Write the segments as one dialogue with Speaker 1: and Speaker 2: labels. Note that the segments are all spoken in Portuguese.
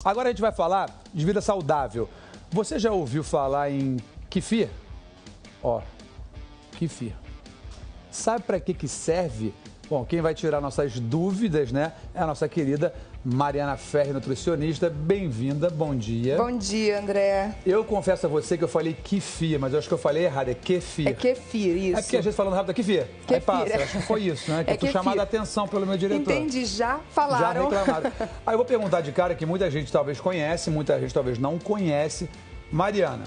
Speaker 1: Agora a gente vai falar de vida saudável. Você já ouviu falar em kefir? Ó, kefir. Sabe para que serve? Bom, quem vai tirar nossas dúvidas, né, é a nossa querida Mariana Ferri, nutricionista. Bem-vinda, bom dia.
Speaker 2: Bom dia, André.
Speaker 1: Eu confesso a você que eu falei kefir, mas eu acho que eu falei errado, é kefir.
Speaker 2: É kefir, isso.
Speaker 1: É porque a gente falando rápido é kefir. Aí passa, acho que foi isso, né? Que eu fui chamado a atenção pelo meu diretor.
Speaker 2: Entendi, já falaram.
Speaker 1: Já reclamaram. Aí eu vou perguntar de cara que muita gente talvez conhece, muita gente talvez não conhece. Mariana,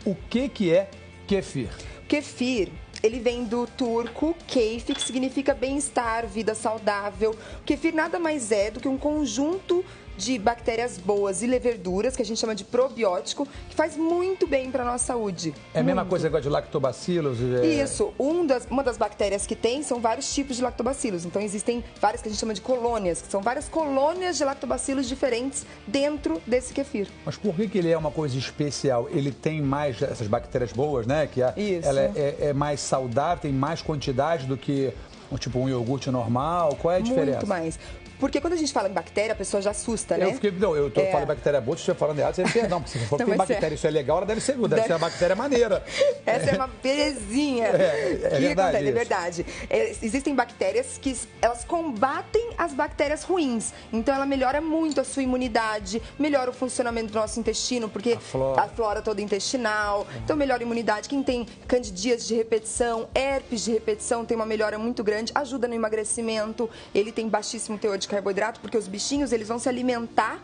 Speaker 1: o que é kefir?
Speaker 2: Kefir, ele vem do turco keyf, que significa bem-estar, vida saudável. O kefir nada mais é do que um conjunto de bactérias boas e leveduras, que a gente chama de probiótico, que faz muito bem para a nossa saúde.
Speaker 1: É a mesma coisa igual de lactobacilos?
Speaker 2: Isso. Uma das bactérias que tem são vários tipos de lactobacilos. Então, existem várias que a gente chama de colônias, que são várias colônias de lactobacilos diferentes dentro desse kefir.
Speaker 1: Mas por que ele é uma coisa especial? Ele tem mais essas bactérias boas, né? Que ela é mais saudável, tem mais quantidade do que tipo um iogurte normal? Qual é a diferença?
Speaker 2: Muito mais. Porque quando a gente fala em bactéria, a pessoa já assusta, né?
Speaker 1: Eu falando bactéria boa, se você falando errado, você me perdão. Porque se for tem bactéria, isso é legal, ela deve ser boa, deve ser uma bactéria maneira.
Speaker 2: Essa é uma belezinha. É verdade. Existem bactérias que elas combatem as bactérias ruins. Então, ela melhora muito a sua imunidade, melhora o funcionamento do nosso intestino, porque a flora toda intestinal. Então, melhora a imunidade. Quem tem candidíase de repetição, herpes de repetição, tem uma melhora muito grande, ajuda no emagrecimento. Ele tem baixíssimo teor de carboidrato, porque os bichinhos eles vão se alimentar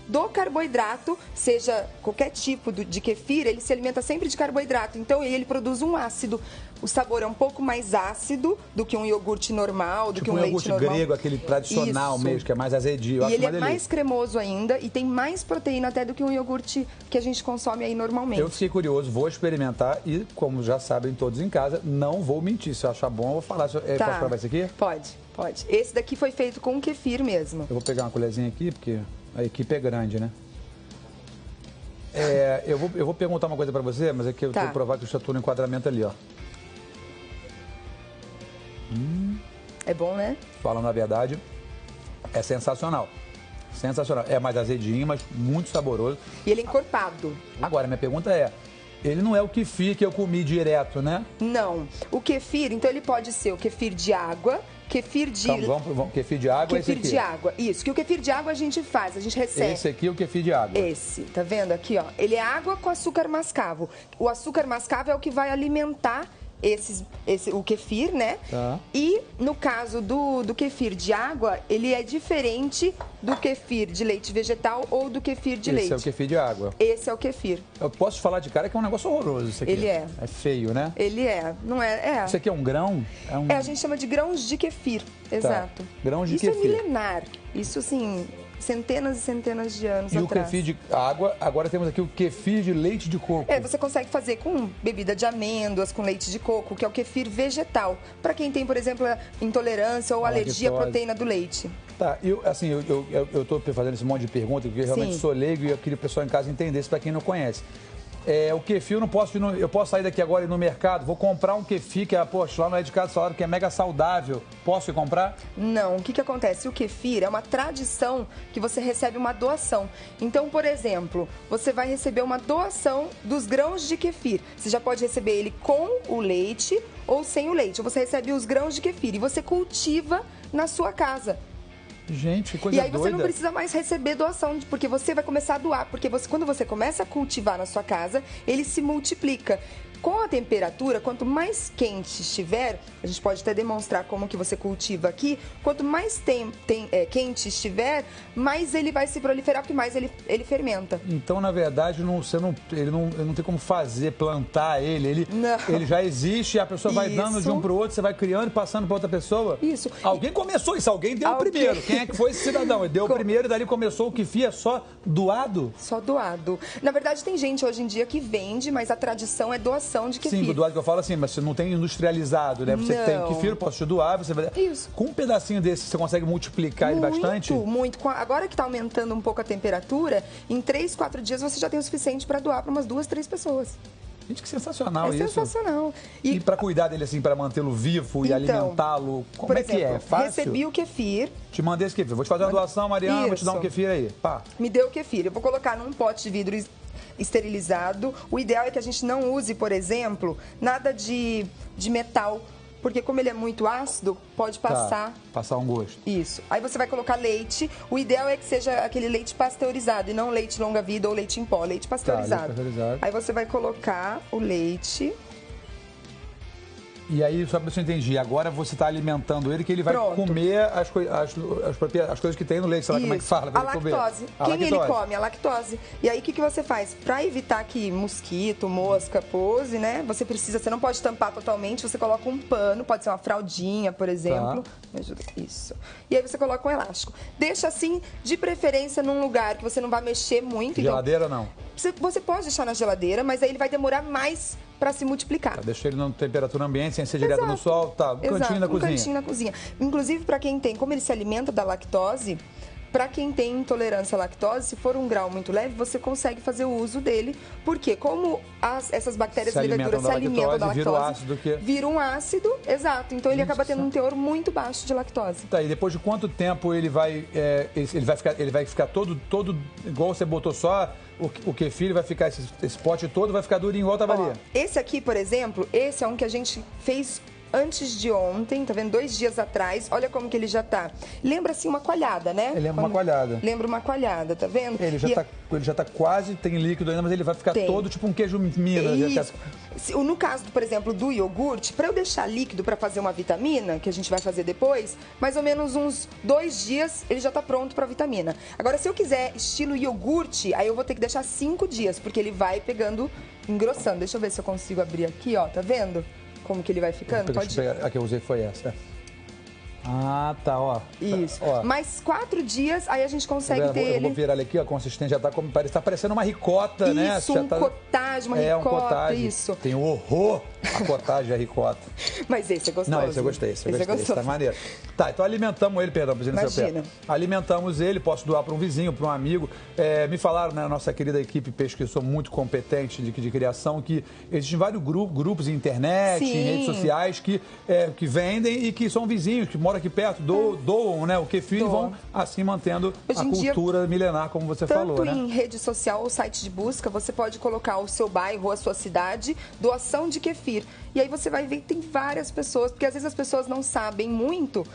Speaker 2: do carboidrato, seja qualquer tipo de kefir, ele se alimenta sempre de carboidrato. Então, ele produz um ácido. O sabor é um pouco mais ácido do que um iogurte normal, do que um leite normal.
Speaker 1: Tipo um iogurte grego, aquele tradicional mesmo, que é mais azedio.
Speaker 2: E ele é mais cremoso ainda e tem mais proteína até do que um iogurte que a gente consome aí normalmente.
Speaker 1: Eu fiquei curioso, vou experimentar e, como já sabem todos em casa, não vou mentir. Se eu achar bom, eu vou falar. Posso provar esse aqui?
Speaker 2: Pode. Esse daqui foi feito com kefir mesmo.
Speaker 1: Eu vou pegar uma colherzinha aqui, porque a equipe é grande, né? Eu vou perguntar uma coisa pra você, mas aqui eu vou provar que eu já estou no enquadramento ali, ó.
Speaker 2: É bom, né?
Speaker 1: Falando a verdade, é sensacional. Sensacional. É mais azedinho, mas muito saboroso.
Speaker 2: E ele é encorpado.
Speaker 1: Agora, minha pergunta é, ele não é o kefir que eu comi direto, né?
Speaker 2: Não. O kefir, então ele pode ser o kefir de água, kefir de...
Speaker 1: Então, vamos kefir de água,
Speaker 2: kefir de água, isso. Que o kefir de água a gente faz, a gente recebe.
Speaker 1: Esse aqui é o kefir de água.
Speaker 2: Esse, tá vendo aqui, ó? Ele é água com açúcar mascavo. O açúcar mascavo é o que vai alimentar o kefir, né?
Speaker 1: Tá.
Speaker 2: E no caso do kefir de água, ele é diferente do kefir de leite vegetal ou do kefir de leite.
Speaker 1: Esse é o kefir de água.
Speaker 2: Esse é o kefir.
Speaker 1: Eu posso falar de cara que é um negócio horroroso isso aqui.
Speaker 2: Ele é.
Speaker 1: É feio, né?
Speaker 2: Ele é. Não é?
Speaker 1: Isso aqui é um grão?
Speaker 2: A gente chama de grãos de kefir. Exato.
Speaker 1: Grãos de
Speaker 2: kefir. Isso é milenar. Isso, assim, centenas e centenas de anos atrás.
Speaker 1: E o kefir de água, agora temos aqui o kefir de leite de coco.
Speaker 2: Você consegue fazer com bebida de amêndoas, com leite de coco, que é o kefir vegetal. Para quem tem, por exemplo, intolerância ou alergia à proteína do leite.
Speaker 1: Tá, eu tô fazendo esse monte de perguntas, porque eu realmente sou leigo e eu queria que o pessoal em casa entendesse, para quem não conhece. O kefir, eu posso sair daqui agora e ir no mercado, vou comprar um kefir que lá no É de Casa falaram que é mega saudável. Posso ir comprar?
Speaker 2: Não, o que acontece? O kefir é uma tradição que você recebe uma doação. Então, por exemplo, você vai receber uma doação dos grãos de kefir. Você já pode receber ele com o leite ou sem o leite. Você recebe os grãos de kefir e você cultiva na sua casa.
Speaker 1: Gente, que coisa doida.
Speaker 2: E aí você não precisa mais receber doação, porque você vai começar a doar. Porque quando você começa a cultivar na sua casa, ele se multiplica. Com a temperatura, quanto mais quente estiver, a gente pode até demonstrar como que você cultiva aqui, quanto mais quente estiver, mais ele vai se proliferar, porque mais ele fermenta.
Speaker 1: Então, na verdade, ele não tem como plantar ele já existe, a pessoa vai dando de um para o outro, você vai criando e passando para outra pessoa.
Speaker 2: Isso.
Speaker 1: Alguém começou isso, alguém deu o primeiro. Quem é que foi esse cidadão? Ele deu o primeiro e dali começou o kefir, é só doado?
Speaker 2: Só doado. Na verdade, tem gente hoje em dia que vende, mas a tradição é doação de kefir.
Speaker 1: Sim, o doado que eu falo assim, mas você não tem industrializado, né? Você tem kefir, eu posso te doar, você vai...
Speaker 2: Isso.
Speaker 1: Com um pedacinho desse, você consegue multiplicar ele bastante?
Speaker 2: Muito. Agora que está aumentando um pouco a temperatura, em 3, 4 dias você já tem o suficiente para doar para umas 2, 3 pessoas.
Speaker 1: Gente, que sensacional isso.
Speaker 2: É sensacional.
Speaker 1: E para cuidar dele, assim, para mantê-lo vivo e alimentá-lo, como é que é? Fácil?
Speaker 2: Recebi o kefir.
Speaker 1: Te mandei esse kefir. Vou te fazer uma doação, Mariana, vou te dar um kefir aí. Pá.
Speaker 2: Me deu o kefir. Eu vou colocar num pote de vidro esterilizado. O ideal é que a gente não use, por exemplo, nada de metal, porque como ele é muito ácido, pode passar...
Speaker 1: Passar um gosto.
Speaker 2: Isso. Aí você vai colocar leite. O ideal é que seja aquele leite pasteurizado e não leite longa-vida ou leite em pó. Leite pasteurizado.
Speaker 1: Leite pasteurizado.
Speaker 2: Aí você vai colocar o leite...
Speaker 1: E aí, só para você entender, agora você está alimentando ele, que ele vai comer as coisas que tem no leite, sei lá como é que fala.
Speaker 2: A lactose. Ele come? A lactose. E aí, o que você faz? Para evitar que mosquito, mosca pose, né? Você não pode tampar totalmente, você coloca um pano, pode ser uma fraldinha, por exemplo. Me ajuda. Isso. E aí você coloca um elástico. Deixa assim, de preferência, num lugar que você não vai mexer muito.
Speaker 1: Geladeira não?
Speaker 2: Você pode deixar na geladeira, mas aí ele vai demorar mais para se multiplicar.
Speaker 1: Deixa ele na temperatura ambiente, sem ser direto no sol, cantinho na cozinha.
Speaker 2: Cantinho na cozinha. Inclusive, para quem tem, como ele se alimenta da lactose, para quem tem intolerância à lactose, se for um grau muito leve, você consegue fazer o uso dele. Porque como essas bactérias leveduras se alimentam da lactose, vira um ácido, exato. Então ele acaba tendo um teor muito baixo de lactose.
Speaker 1: Tá, e depois de quanto tempo ele vai ficar todo igual você botou só o kefir, vai ficar esse pote todo, vai ficar durinho igual a Tavaria?
Speaker 2: Esse aqui, por exemplo, esse é um que a gente fez antes de ontem, tá vendo? 2 dias atrás. Olha como que ele já tá. Lembra assim uma coalhada, né?
Speaker 1: Ele lembra uma coalhada.
Speaker 2: Lembra uma coalhada, tá vendo?
Speaker 1: Ele já tá quase, tem líquido ainda, mas ele vai ficar todo tipo um queijo Minas.
Speaker 2: No caso, por exemplo, do iogurte, para eu deixar líquido para fazer uma vitamina, que a gente vai fazer depois, mais ou menos uns 2 dias ele já tá pronto para vitamina. Agora, se eu quiser estilo iogurte, aí eu vou ter que deixar 5 dias, porque ele vai pegando, engrossando. Deixa eu ver se eu consigo abrir aqui, ó, tá vendo? Como que ele vai ficando?
Speaker 1: A que eu usei foi essa. Ah, tá, ó.
Speaker 2: Isso. Ó. Mais 4 dias, aí a gente consegue ter ele...
Speaker 1: Eu vou virar ele aqui, ó, a consistência já tá como... Tá parecendo uma ricota, né?
Speaker 2: Isso, cottage, uma ricota,
Speaker 1: um cottage.
Speaker 2: Isso.
Speaker 1: Tem um horror a cottage e a ricota.
Speaker 2: Mas esse é gostoso.
Speaker 1: Não, esse eu gostei, esse tá maneiro. Tá, então alimentamos ele, perdão, presidente do seu pé. Alimentamos ele, posso doar para um vizinho, para um amigo. Me falaram, né, nossa querida equipe pesquisou muito competente de criação, que existem vários grupos em internet, em redes sociais, que vendem e que são vizinhos, que moram aqui perto, doam, né, o kefir e vão assim mantendo a cultura milenar, como você falou, né?
Speaker 2: Tanto em rede social ou site de busca, você pode colocar o seu bairro, a sua cidade, doação de kefir. E aí você vai ver que tem várias pessoas, porque às vezes as pessoas não sabem muito.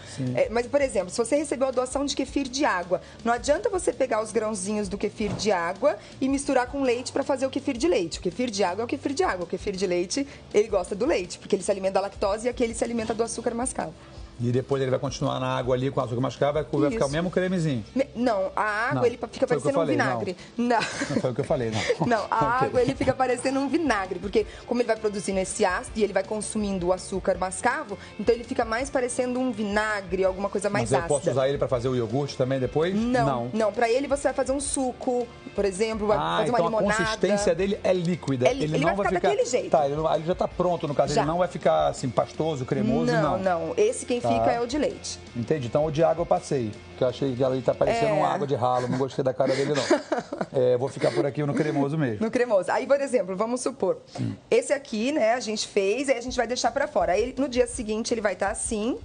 Speaker 2: Mas, por exemplo, se você recebeu a doação de kefir de água, não adianta você pegar os grãozinhos do kefir de água e misturar com leite para fazer o kefir de leite. O kefir de água é o kefir de água. O kefir de leite, ele gosta do leite, porque ele se alimenta da lactose e aqui ele se alimenta do açúcar mascavo.
Speaker 1: E depois ele vai continuar na água ali com açúcar mascavo, vai ficar o mesmo cremezinho.
Speaker 2: Não, a água ele fica parecendo um vinagre. Não
Speaker 1: foi o que eu falei, não.
Speaker 2: Não, a água ele fica parecendo um vinagre, porque como ele vai produzindo esse ácido e ele vai consumindo o açúcar mascavo, então ele fica mais parecendo um vinagre, alguma coisa mais ácida.
Speaker 1: Mas eu posso usar ele para fazer o iogurte também depois?
Speaker 2: Não, para ele você vai fazer um suco, por exemplo, vai fazer uma limonada.
Speaker 1: A consistência dele é líquida.
Speaker 2: Ele não vai ficar daquele jeito.
Speaker 1: Tá, ele já tá pronto, no caso. Ele não vai ficar assim pastoso, cremoso, não.
Speaker 2: Não, esse quem fica é o de leite.
Speaker 1: Entendi. Então o de água eu passei. Porque eu achei que ele tá parecendo uma água de ralo. Não gostei da cara dele, não. Vou ficar por aqui no cremoso mesmo.
Speaker 2: No cremoso. Aí, por exemplo, vamos supor. Esse aqui, né, a gente fez, aí a gente vai deixar pra fora. Aí no dia seguinte ele vai estar assim,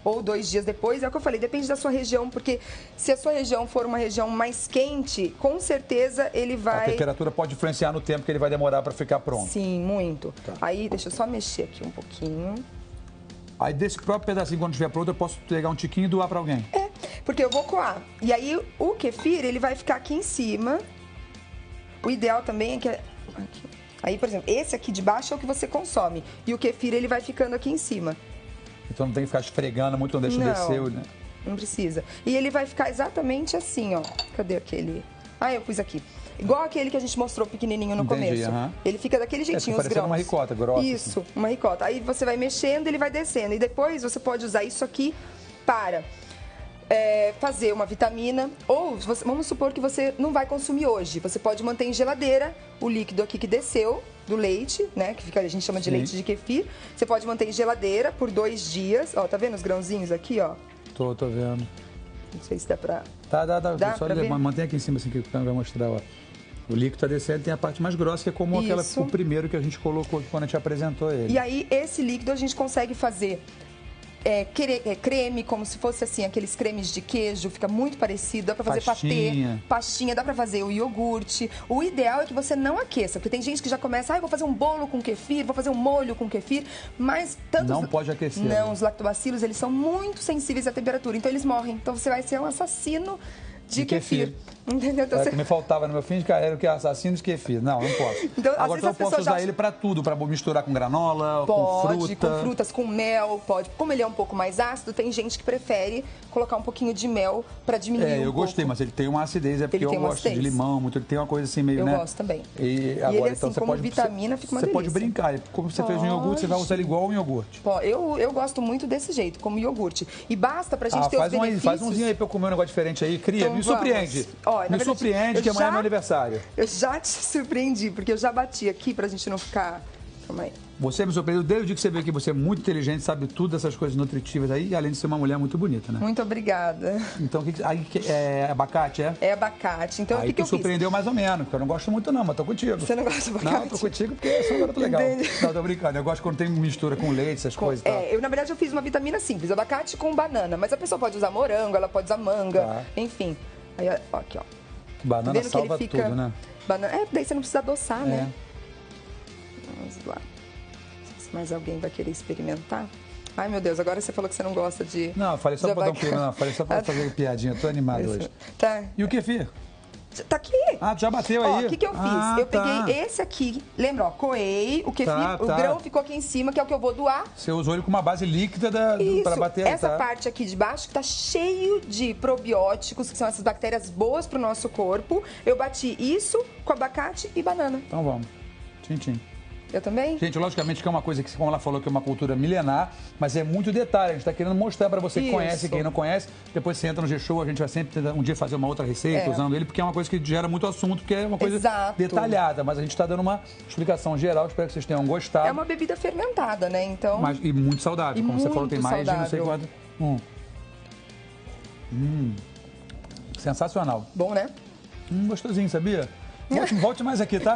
Speaker 2: ou 2 dias depois. É o que eu falei, depende da sua região, porque se a sua região for uma região mais quente, com certeza ele vai...
Speaker 1: A temperatura pode influenciar no tempo que ele vai demorar pra ficar pronto.
Speaker 2: Sim, muito. Tá. Aí, deixa eu só mexer aqui um pouquinho.
Speaker 1: Aí desse próprio pedacinho, quando estiver pronto, eu posso pegar um tiquinho e doar pra alguém.
Speaker 2: Porque eu vou coar. E aí o kefir, ele vai ficar aqui em cima. O ideal também é que... Aqui. Aí, por exemplo, esse aqui de baixo é o que você consome. E o kefir, ele vai ficando aqui em cima.
Speaker 1: Então não tem que ficar esfregando muito, não deixa descer, né?
Speaker 2: Não precisa. E ele vai ficar exatamente assim, ó. Cadê aquele? Eu pus aqui. Igual aquele que a gente mostrou pequenininho no começo. Ele fica daquele jeitinho, os grãos.
Speaker 1: Uma ricota grossa.
Speaker 2: Isso, assim. Uma ricota. Aí você vai mexendo, ele vai descendo. E depois você pode usar isso aqui para fazer uma vitamina. Ou vamos supor que você não vai consumir hoje. Você pode manter em geladeira o líquido aqui que desceu do leite, né? Que a gente chama de leite de kefir. Você pode manter em geladeira por 2 dias. Ó, tá vendo os grãozinhos aqui, ó?
Speaker 1: Tô vendo.
Speaker 2: Não sei se dá pra...
Speaker 1: Tá.
Speaker 2: Dá
Speaker 1: só
Speaker 2: pra ver?
Speaker 1: Mantém aqui em cima assim que o câmera vai mostrar, ó. O líquido está descendo, tem a parte mais grossa, que é como o primeiro que a gente colocou quando a gente apresentou ele.
Speaker 2: E aí, esse líquido a gente consegue fazer creme, como se fosse assim, aqueles cremes de queijo, fica muito parecido, dá pra fazer pastinha, dá pra fazer o iogurte. O ideal é que você não aqueça, porque tem gente que já começa, vou fazer um bolo com kefir, vou fazer um molho com kefir, mas
Speaker 1: não pode aquecer.
Speaker 2: Não, os lactobacilos, eles são muito sensíveis à temperatura, então eles morrem. Então você vai ser um assassino de kefir. Entendeu? Então,
Speaker 1: que me faltava no meu fim de carreira, que é assassino de kefir. Não posso.
Speaker 2: Então,
Speaker 1: agora eu posso usar ele para tudo, para misturar com granola, com fruta.
Speaker 2: Com frutas, com mel, pode. Como ele é um pouco mais ácido, tem gente que prefere colocar um pouquinho de mel para diminuir
Speaker 1: eu gostei, mas ele tem uma acidez, porque eu gosto de limão, ele tem uma coisa assim meio,
Speaker 2: Eu gosto também.
Speaker 1: E agora,
Speaker 2: ele,
Speaker 1: então,
Speaker 2: assim, como vitamina, fica uma delícia.
Speaker 1: Você pode brincar, como você fez um iogurte, você vai usar ele igual um iogurte.
Speaker 2: Eu gosto muito desse jeito, como iogurte. E basta pra gente ter os benefícios.
Speaker 1: Faz umzinho aí pra eu comer um negócio diferente aí, cria, então, me surpreende. Me surpreende que amanhã é meu aniversário.
Speaker 2: Eu já te surpreendi, porque eu já bati aqui pra gente não ficar... Calma aí.
Speaker 1: Você me surpreendeu desde o dia que você veio aqui. Você é muito inteligente, sabe tudo dessas coisas nutritivas aí, além de ser uma mulher muito bonita, né?
Speaker 2: Muito obrigada.
Speaker 1: Então, é abacate, é?
Speaker 2: É abacate. Então,
Speaker 1: aí
Speaker 2: o que eu fiz?
Speaker 1: Surpreendeu mais ou menos, porque eu não gosto muito não, mas tô contigo.
Speaker 2: Você não gosta de abacate?
Speaker 1: Não, tô contigo porque eu sou um garoto legal.
Speaker 2: Entendi.
Speaker 1: Não, tô brincando. Eu gosto quando tem mistura com leite, essas coisas e tal.
Speaker 2: Na verdade, eu fiz uma vitamina simples, abacate com banana. Mas a pessoa pode usar morango, ela pode usar manga, enfim. Aí, ó, aqui, ó.
Speaker 1: Banana salva tudo, né?
Speaker 2: Daí você não precisa adoçar, né? Vamos lá. Se mais alguém vai querer experimentar. Ai, meu Deus, agora você falou que você não gosta de...
Speaker 1: Não, eu falei só pra dar um pino, não. Falei só pra fazer piadinha. Tô animado hoje.
Speaker 2: Tá.
Speaker 1: E o kefir?
Speaker 2: Tá aqui.
Speaker 1: Ah, já bateu aí?
Speaker 2: O que eu fiz? Eu peguei esse aqui, lembra, ó, coei, o kefir, o grão ficou aqui em cima, que é o que eu vou doar.
Speaker 1: Você usou ele com uma base líquida para bater aí,
Speaker 2: essa parte aqui de baixo que tá cheio de probióticos, que são essas bactérias boas pro nosso corpo. Eu bati isso com abacate e banana.
Speaker 1: Então vamos. Tchim.
Speaker 2: Eu também?
Speaker 1: Gente, logicamente que é uma coisa que, como ela falou, que é uma cultura milenar, mas é muito detalhe. A gente está querendo mostrar para você que conhece e quem não conhece. Depois você entra no G-Show, a gente vai sempre um dia fazer uma outra receita usando ele, porque é uma coisa que gera muito assunto, porque é uma coisa detalhada. Mas a gente está dando uma explicação geral, espero que vocês tenham gostado.
Speaker 2: É uma bebida fermentada, né? Então...
Speaker 1: E muito saudável, como você falou, tem mais de não sei quanto. Sensacional.
Speaker 2: Bom, né?
Speaker 1: Gostosinho, sabia? Volte mais aqui, tá?